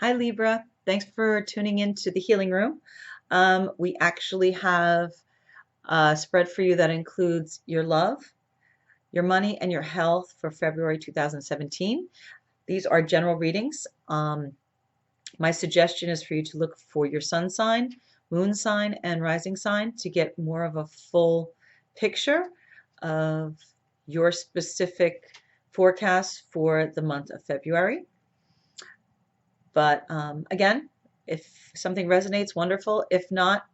Hi, Libra. Thanks for tuning in to the Healing Room. We actually have a spread for you that includes your love, your money, and your health for February 2017. These are general readings. My suggestion is for you to look for your sun sign, moon sign, and rising sign to get more of a full picture of your specific forecast for the month of February. But again, if something resonates, wonderful. If not,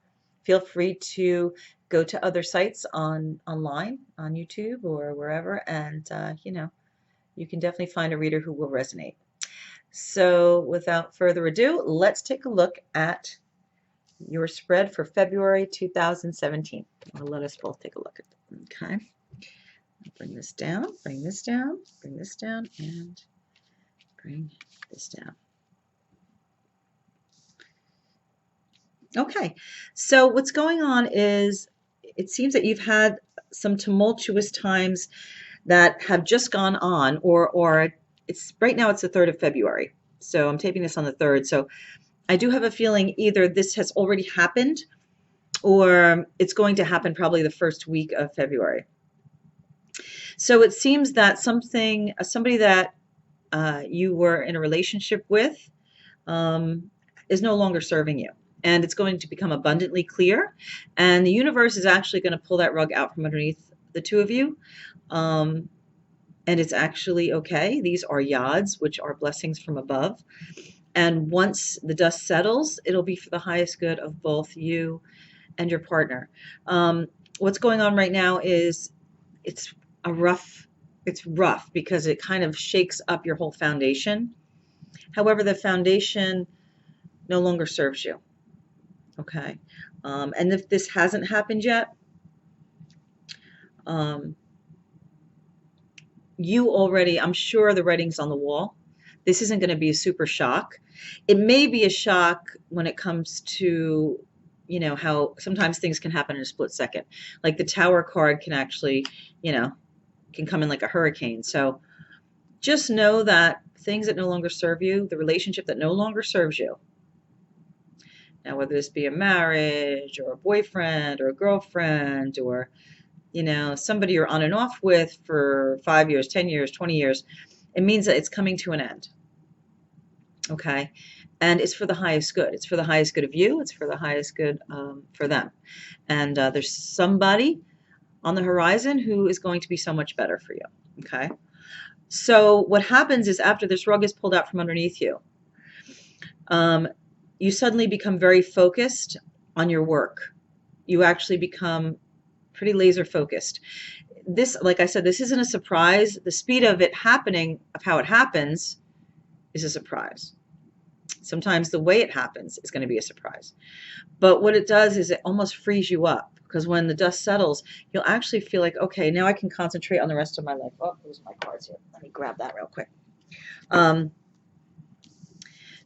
feel free to go to other sites online on YouTube or wherever, and you can definitely find a reader who will resonate. So without further ado, let's take a look at your spread for February 2017. I'll let us both take a look at it. Okay. Bring this down, bring this down, bring this down, and bring this down. Okay, so what's going on is it seems that you've had some tumultuous times that have just gone on, or it's right now it's the 3rd of February. So I'm taping this on the 3rd. So I do have a feeling either this has already happened or it's going to happen probably the first week of February. So it seems that somebody that you were in a relationship with is no longer serving you. And it's going to become abundantly clear. And the universe is actually going to pull that rug out from underneath the two of you. And it's actually okay. These are yads, which are blessings from above. And once the dust settles, it'll be for the highest good of both you and your partner. What's going on right now is it's rough because it kind of shakes up your whole foundation. However, the foundation no longer serves you. Okay. And if this hasn't happened yet, you already, I'm sure the writing's on the wall. This isn't going to be a super shock. It may be a shock when it comes to, how sometimes things can happen in a split second. Like the Tower card can actually, can come in like a hurricane. So just know that things that no longer serve you, the relationship that no longer serves you, now, whether this be a marriage or a boyfriend or a girlfriend or, somebody you're on and off with for 5 years, 10 years, 20 years, it means that it's coming to an end. Okay. And it's for the highest good. It's for the highest good of you. It's for the highest good for them. And there's somebody on the horizon who is going to be so much better for you. Okay. So what happens is after this rug is pulled out from underneath you, you suddenly become very focused on your work. You actually become pretty laser focused. This, like I said, this isn't a surprise. The speed of it happening, of how it happens, is a surprise. Sometimes the way it happens is going to be a surprise. But what it does is it almost frees you up, because when the dust settles, you'll actually feel like, okay, now I can concentrate on the rest of my life. Oh, there's my cards here. Let me grab that real quick.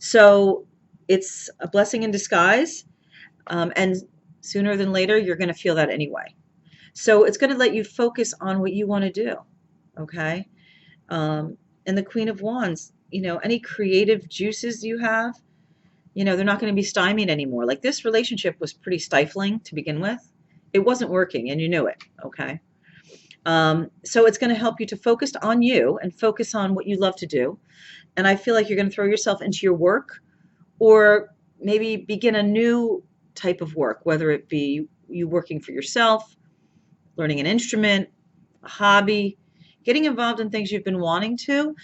So it's a blessing in disguise, and sooner than later, you're going to feel that anyway. So it's going to let you focus on what you want to do, okay? And the Queen of Wands, any creative juices you have, they're not going to be stymied anymore. Like this relationship was pretty stifling to begin with. It wasn't working, and you knew it, okay? So it's going to help you to focus on you and focus on what you love to do. And I feel like you're going to throw yourself into your work, or maybe begin a new type of work, whether it be you working for yourself, learning an instrument, a hobby, getting involved in things you've been wanting to.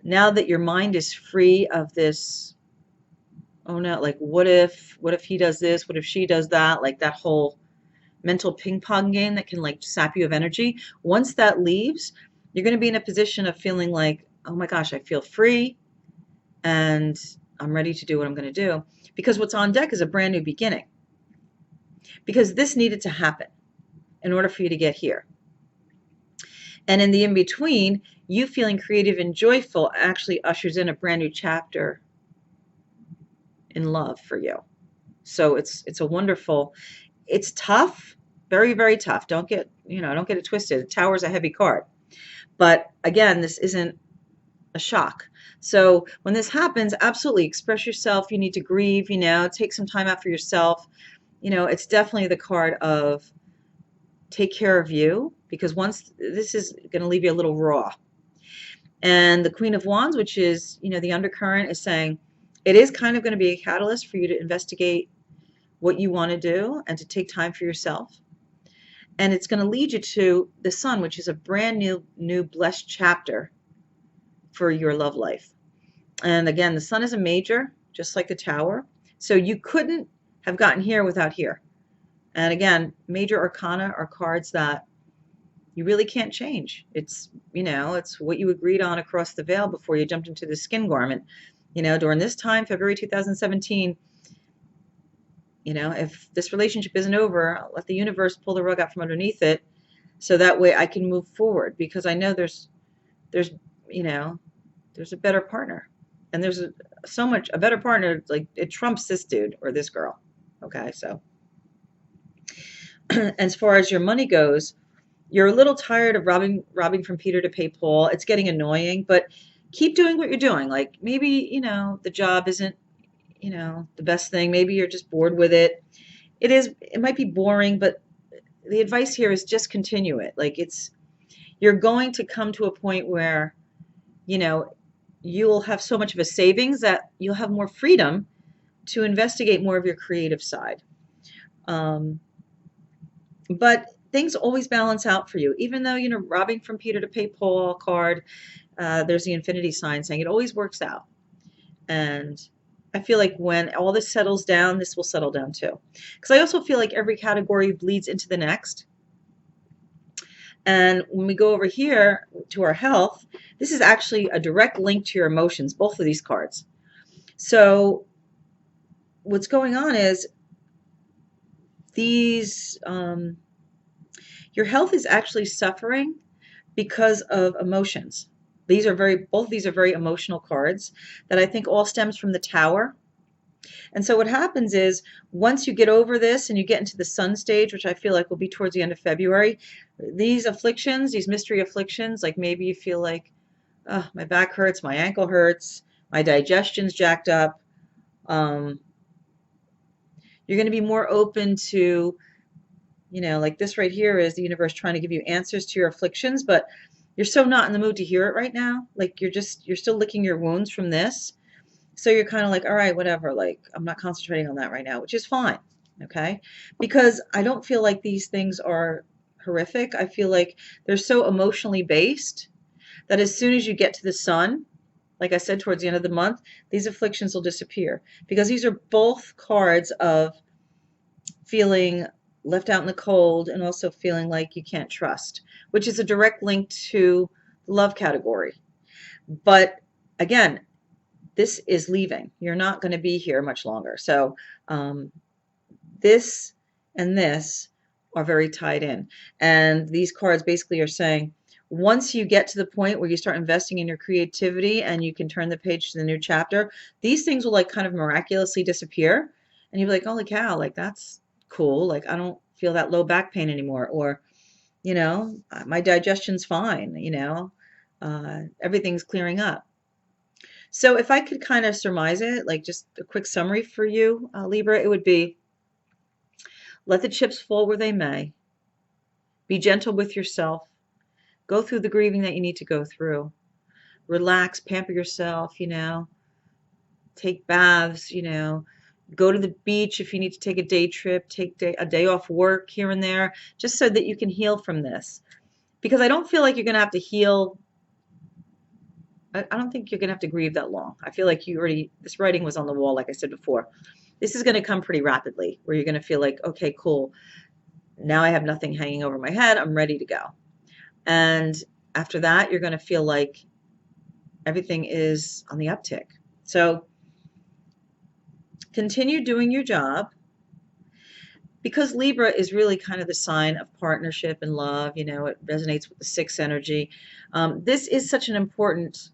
Now that your mind is free of this, oh no, like what if he does this, what if she does that, like that whole mental ping pong game that can like sap you of energy. Once that leaves, you're going to be in a position of feeling like, oh my gosh, I feel free and I'm ready to do what I'm going to do. Because what's on deck is a brand new beginning. Because this needed to happen in order for you to get here. And in the in-between, you feeling creative and joyful actually ushers in a brand new chapter in love for you. So it's a wonderful, it's tough, very, very tough. Don't get it twisted. The Tower's a heavy card. But again, this isn't a shock. So when this happens, absolutely express yourself. You need to grieve, take some time out for yourself. It's definitely the card of take care of you, because once this is going to leave you a little raw. And the Queen of Wands, which is, the undercurrent, is saying it is kind of going to be a catalyst for you to investigate what you want to do and to take time for yourself. And it's going to lead you to the Sun, which is a brand new blessed chapter for your love life. And again, the Sun is a major, just like the Tower. So you couldn't have gotten here without here. And again, major arcana are cards that you really can't change. It's, it's what you agreed on across the veil before you jumped into the skin garment. During this time, February 2017, if this relationship isn't over, I'll let the universe pull the rug out from underneath it, so that way I can move forward, because I know there's a better partner, and there's a better partner, like it trumps this dude or this girl. Okay, so as far as your money goes, you're a little tired of robbing from Peter to pay Paul. It's getting annoying, but keep doing what you're doing. Like maybe, the job isn't, the best thing. Maybe you're just bored with it. It might be boring, but the advice here is just continue it. Like you're going to come to a point where, you'll have so much of a savings that you'll have more freedom to investigate more of your creative side. But things always balance out for you, even though, robbing from Peter to pay Paul card, there's the infinity sign saying it always works out. And I feel like when all this settles down, this will settle down too. Because I also feel like every category bleeds into the next. And when we go over here to our health, this is actually a direct link to your emotions, both of these cards. So what's going on is your health is actually suffering because of emotions. Both of these are very emotional cards that I think all stems from the Tower. And so what happens is once you get over this and you get into the Sun stage, which I feel like will be towards the end of February, these afflictions, these mystery afflictions, like maybe you feel like, oh, my back hurts, my ankle hurts, my digestion's jacked up. You're going to be more open to, like this right here is the universe trying to give you answers to your afflictions, but you're so not in the mood to hear it right now. Like you're still licking your wounds from this. So you're kind of like, all right, whatever. Like I'm not concentrating on that right now, which is fine. Okay. Because I don't feel like these things are horrific. I feel like they're so emotionally based that as soon as you get to the Sun, like I said, towards the end of the month, these afflictions will disappear, because these are both cards of feeling left out in the cold and also feeling like you can't trust, which is a direct link to the love category. But again, this is leaving. You're not going to be here much longer. So this and this are very tied in. And these cards basically are saying, once you get to the point where you start investing in your creativity and you can turn the page to the new chapter, these things will like kind of miraculously disappear. And you'll be like, holy cow, like that's cool. Like I don't feel that low back pain anymore. Or, my digestion's fine, everything's clearing up. So if I could kind of surmise it, like just a quick summary for you, Libra, it would be, let the chips fall where they may. Be gentle with yourself. Go through the grieving that you need to go through. Relax, pamper yourself, take baths, go to the beach if you need to take a day trip, take a day off work here and there, just so that you can heal from this. Because I don't feel like you're going to have to heal. I don't think you're going to have to grieve that long. I feel like this writing was on the wall, like I said before. This is going to come pretty rapidly, where you're going to feel like, okay, cool. Now I have nothing hanging over my head. I'm ready to go. And after that, you're going to feel like everything is on the uptick. So continue doing your job, because Libra is really kind of the sign of partnership and love. It resonates with the sixth energy. This is such an important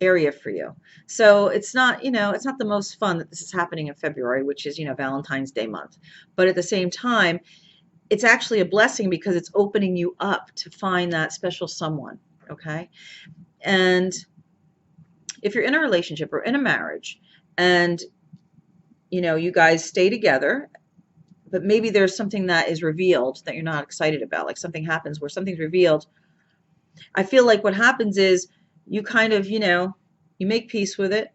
area for you. So it's not, it's not the most fun that this is happening in February, which is, Valentine's Day month. But at the same time, it's actually a blessing, because it's opening you up to find that special someone. Okay. And if you're in a relationship or in a marriage and you guys stay together, but maybe there's something that is revealed that you're not excited about, like something happens where something's revealed. I feel like what happens is you kind of, you make peace with it,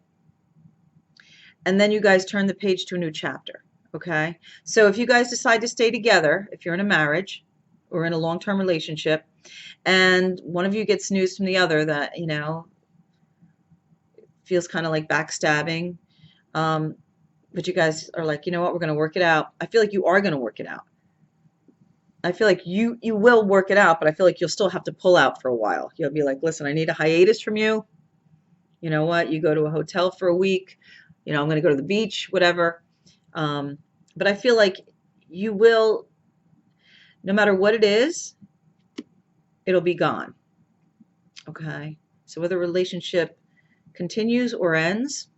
and then you guys turn the page to a new chapter. Okay? So if you guys decide to stay together, if you're in a marriage or in a long-term relationship, and one of you gets news from the other that, feels kind of like backstabbing, but you guys are like, you know what, we're going to work it out. I feel like you are going to work it out. I feel like you will work it out, but I feel like you'll still have to pull out for a while. You'll be like, listen, I need a hiatus from you. You know what? You go to a hotel for a week. I'm going to go to the beach, whatever. But I feel like you will, no matter what it is, it'll be gone. Okay? So whether a relationship continues or ends,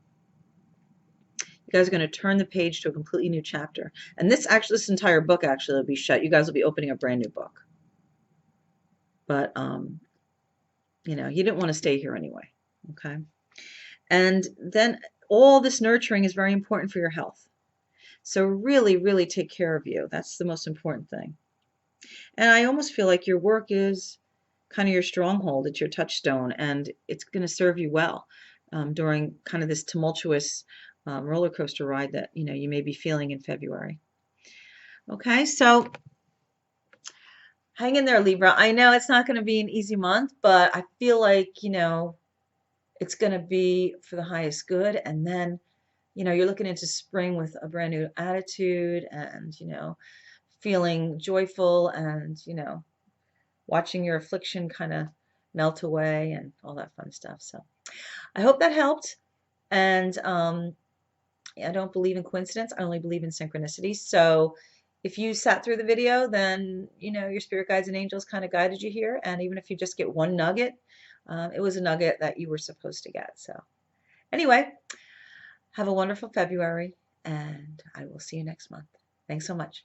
you guys are going to turn the page to a completely new chapter. And this entire book actually will be shut. You guys will be opening a brand new book. But, you didn't want to stay here anyway. Okay? And then all this nurturing is very important for your health. So really, really take care of you. That's the most important thing. And I almost feel like your work is kind of your stronghold. It's your touchstone, and it's going to serve you well during kind of this tumultuous roller coaster ride that you may be feeling in February. Okay, so hang in there, Libra. I know it's not going to be an easy month, but I feel like it's going to be for the highest good. And then you're looking into spring with a brand new attitude, and feeling joyful, and watching your affliction kind of melt away and all that fun stuff. So I hope that helped. And I don't believe in coincidence. I only believe in synchronicity. So if you sat through the video, then your spirit guides and angels kind of guided you here. And even if you just get one nugget, it was a nugget that you were supposed to get. So anyway, have a wonderful February, and I will see you next month. Thanks so much.